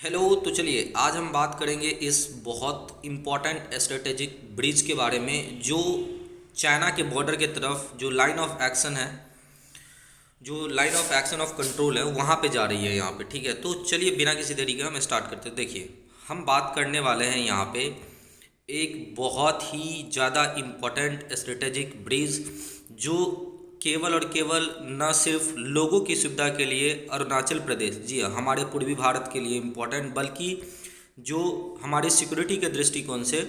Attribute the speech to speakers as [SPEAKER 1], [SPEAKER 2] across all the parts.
[SPEAKER 1] Hello. तो चलिए आज हम बात करेंगे इस बहुत इम्पॉर्टेंट स्ट्रेटेजिक ब्रिज के बारे में जो चाइना के बॉर्डर के तरफ जो लाइन ऑफ एक्शन है, जो line of action of control है वहाँ पे जा रही है यहाँ पे। ठीक है, तो चलिए बिना किसी देरी के हम स्टार्ट करते हैं। देखिए हम बात करने वाले हैं यहाँ पे एक बहुत ही ज़्यादा इम्पोर्टेंट स्ट्रेटेजिक ब्रिज जो केवल और केवल न सिर्फ लोगों की सुविधा के लिए अरुणाचल प्रदेश, जी हाँ, हमारे पूर्वी भारत के लिए इम्पोर्टेंट, बल्कि जो हमारी सिक्योरिटी के दृष्टिकोण से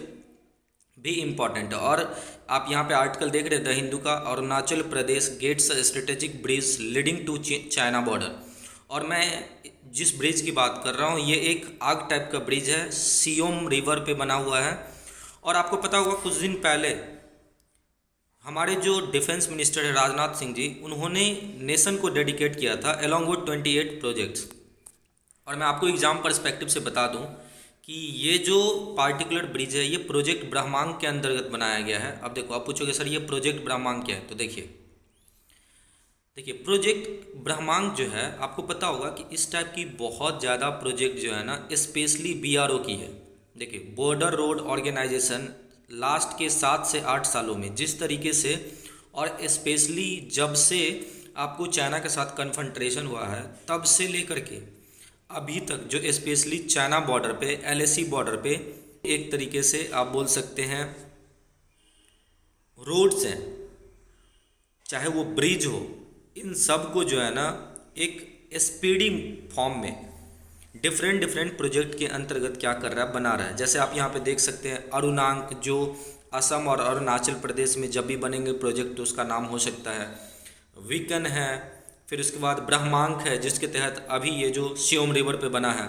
[SPEAKER 1] भी इम्पॉर्टेंट है। और आप यहाँ पे आर्टिकल देख रहे हैं द हिंदू का, Arunachal Pradesh gets strategic bridge leading to China border. और मैं जिस ब्रिज की बात कर रहा हूँ ये एक आग टाइप का ब्रिज है, सियोम रिवर पे बना हुआ है। और आपको पता होगा कुछ दिन पहले हमारे जो डिफेंस मिनिस्टर है राजनाथ सिंह जी, उन्होंने नेशन को डेडिकेट किया था अलॉन्ग विद 28 प्रोजेक्ट्स। और मैं आपको एग्जाम पर्सपेक्टिव से बता दूं कि ये जो पार्टिकुलर ब्रिज है ये प्रोजेक्ट ब्रह्मांक के अंतर्गत बनाया गया है। अब देखो, आप पूछोगे सर ये प्रोजेक्ट ब्रह्मांक क्या है, तो देखिए प्रोजेक्ट ब्रह्मांक जो है आपको पता होगा कि इस टाइप की बहुत ज़्यादा प्रोजेक्ट जो है ना स्पेशली बीआरओ की है। देखिए बॉर्डर रोड ऑर्गेनाइजेशन लास्ट के 7 से 8 सालों में जिस तरीके से, और स्पेशली जब से आपको चाइना के साथ कन्फ्रंटेशन हुआ है तब से लेकर के अभी तक, जो स्पेशली चाइना बॉर्डर पे एलएसी बॉर्डर पे एक तरीके से आप बोल सकते हैं रोड्स हैं, चाहे वो ब्रिज हो, इन सब को जो है ना एक स्पीडी फॉर्म में डिफरेंट डिफरेंट प्रोजेक्ट के अंतर्गत क्या कर रहा है, बना रहा है। जैसे आप यहाँ पे देख सकते हैं अरुणांक, जो असम और अरुणाचल प्रदेश में जब भी बनेंगे प्रोजेक्ट तो उसका नाम हो सकता है विकन है। फिर उसके बाद ब्रह्मांक है जिसके तहत अभी ये जो सियोम रिवर पे बना है।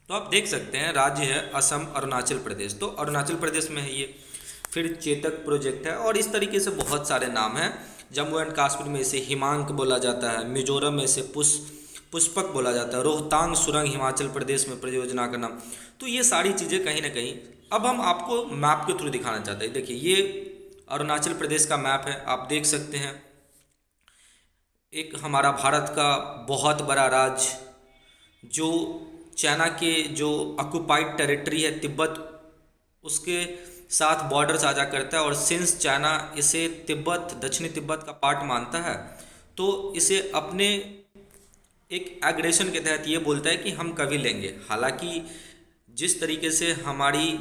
[SPEAKER 1] तो आप देख सकते हैं राज्य है असम अरुणाचल प्रदेश, तो अरुणाचल प्रदेश में है ये। फिर चेतक प्रोजेक्ट है और इस तरीके से बहुत सारे नाम हैं। जम्मू एंड कश्मीर में इसे हिमांक बोला जाता है, मिजोरम में इसे पुष्पक बोला जाता है, रोहतांग सुरंग हिमाचल प्रदेश में परियोजना का नाम। तो ये सारी चीज़ें कहीं ना कहीं अब हम आपको मैप के थ्रू दिखाना चाहते हैं। देखिए ये अरुणाचल प्रदेश का मैप है, आप देख सकते हैं। एक हमारा भारत का बहुत बड़ा राज्य जो चाइना के जो ऑक्युपाइड टेरिटरी है तिब्बत, उसके साथ बॉर्डर साझा करता है। और सिंस चाइना इसे तिब्बत, दक्षिणी तिब्बत का पार्ट मानता है, तो इसे अपने एक एग्रेशन के तहत ये बोलता है कि हम कभी लेंगे। हालांकि जिस तरीके से हमारी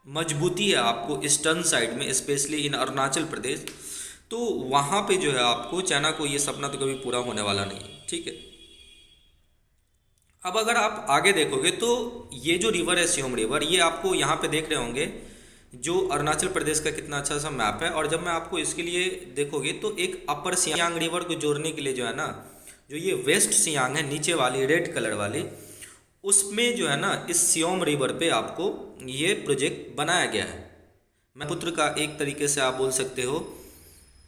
[SPEAKER 1] मजबूती है आपको ईस्टर्न साइड में, स्पेशली इन अरुणाचल प्रदेश, तो वहाँ पे जो है आपको चाइना को ये सपना तो कभी पूरा होने वाला नहीं है। ठीक है, अब अगर आप आगे देखोगे तो ये जो रिवर है सियोम रिवर, ये आपको यहाँ पे देख रहे होंगे जो अरुणाचल प्रदेश का कितना अच्छा सा मैप है। और जब मैं आपको इसके लिए देखोगे तो एक अपर सियांग रिवर को जोड़ने के लिए जो है ना, जो ये वेस्ट सियांग है नीचे वाली रेड कलर वाली, उसमें जो है ना इस सियोम रिवर पे आपको ये प्रोजेक्ट बनाया गया है। ब्रह्मपुत्र का एक तरीके से आप बोल सकते हो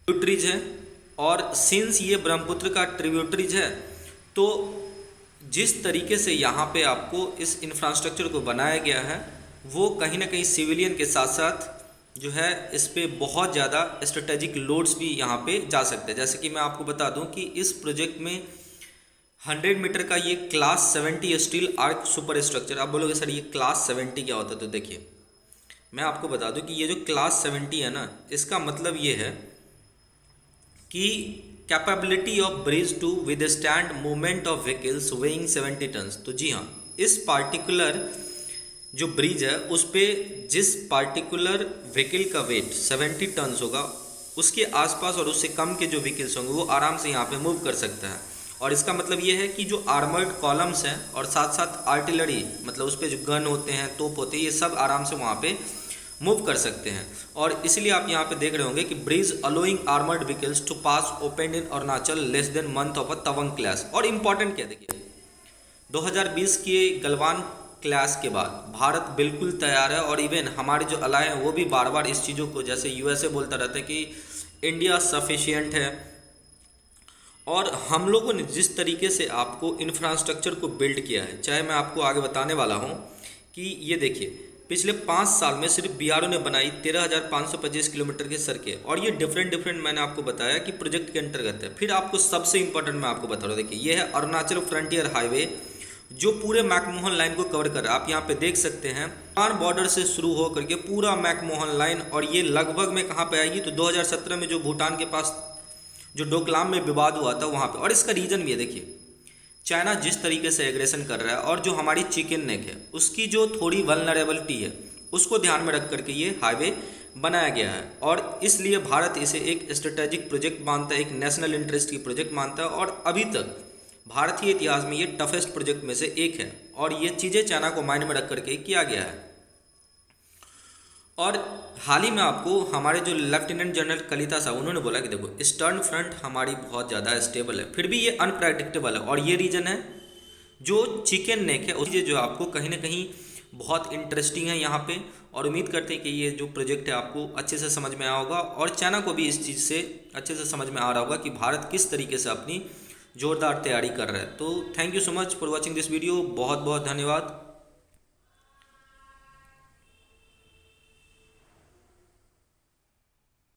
[SPEAKER 1] ट्रिब्यूटरीज है। और सिंस ये ब्रह्मपुत्र का ट्रिब्यूटरीज है तो जिस तरीके से यहाँ पे आपको इस इंफ्रास्ट्रक्चर को बनाया गया है वो कहीं ना कहीं सिविलियन के साथ साथ जो है इस पे बहुत ज़्यादा स्ट्रेटेजिक लोड्स भी यहाँ पे जा सकते हैं। जैसे कि मैं आपको बता दूं कि इस प्रोजेक्ट में 100 मीटर का ये class 70 steel arc super structure. आप बोलोगे सर ये क्लास 70 क्या होता है, तो देखिए मैं आपको बता दूं कि ये जो क्लास 70 है ना, इसका मतलब ये है कि capability of bridge to withstand movement of vehicles weighing 70 tons. तो जी हाँ, इस पार्टिकुलर जो ब्रिज है उस पर जिस पार्टिकुलर व्हीकल का वेट 70 टन्स होगा, उसके आसपास और उससे कम के जो व्हीकल्स होंगे वो आराम से यहाँ पे मूव कर सकता है। और इसका मतलब ये है कि जो आर्मर्ड कॉलम्स हैं और साथ साथ आर्टिलरी, मतलब उस पर जो गन होते हैं, तोप होते हैं, ये सब आराम से वहाँ पे मूव कर सकते हैं। और इसलिए आप यहाँ पे देख रहे होंगे कि bridge allowing armoured vehicles to pass open in Arunachal less than month of a Tawang clash. और इम्पॉर्टेंट क्या, देखिए 2020 के गलवान क्लैश के बाद भारत बिल्कुल तैयार है। और इवन हमारे जो अलाय हैं वो भी बार बार इस चीज़ों को, जैसे यूएसए बोलता रहता है कि इंडिया सफिशिएंट है। और हम लोगों ने जिस तरीके से आपको इंफ्रास्ट्रक्चर को बिल्ड किया है, चाहे मैं आपको आगे बताने वाला हूँ कि ये देखिए पिछले 5 साल में सिर्फ बीआरओ ने बनाई 13,525 किलोमीटर की सड़कें। और ये डिफरेंट मैंने आपको बताया कि प्रोजेक्ट के अंतर्गत है। फिर आपको सबसे इंपॉर्टेंट मैं आपको बता रहा हूँ, देखिए ये है अरुणाचल फ्रंटियर हाईवे जो पूरे मैकमोहन लाइन को कवर कर रहा है। आप यहाँ पे देख सकते हैं भूटान बॉर्डर से शुरू हो करके पूरा मैकमोहन लाइन, और ये लगभग में कहाँ पे आएगी तो 2017 में जो भूटान के पास जो डोकलाम में विवाद हुआ था वहाँ पे। और इसका रीज़न भी है, देखिए चाइना जिस तरीके से एग्रेशन कर रहा है और जो हमारी चिकन नेक है उसकी जो थोड़ी वल्नरेबिलिटी है उसको ध्यान में रख करके ये हाईवे बनाया गया है। और इसलिए भारत इसे एक स्ट्रेटेजिक प्रोजेक्ट मानता है, एक नेशनल इंटरेस्ट की प्रोजेक्ट मानता है, और अभी तक भारतीय इतिहास में ये टफेस्ट प्रोजेक्ट में से एक है। और ये चीज़ें चाइना को माइंड में रख करके किया गया है। और हाल ही में आपको हमारे जो लेफ्टिनेंट जनरल कलिता साहब उन्होंने बोला कि देखो ईस्टर्न फ्रंट हमारी बहुत ज़्यादा स्टेबल है, फिर भी ये अनप्रेडिक्टेबल है। और ये रीजन है जो चिकन नेक है उसकी जो आपको कहीं ना कहीं बहुत इंटरेस्टिंग है यहाँ पे। और उम्मीद करते हैं कि ये जो प्रोजेक्ट है आपको अच्छे से समझ में आया होगा, और चाइना को भी इस चीज़ से अच्छे से समझ में आ रहा होगा कि भारत किस तरीके से अपनी जोरदार तैयारी कर रहा है। तो thank you so much for watching this video. बहुत बहुत धन्यवाद।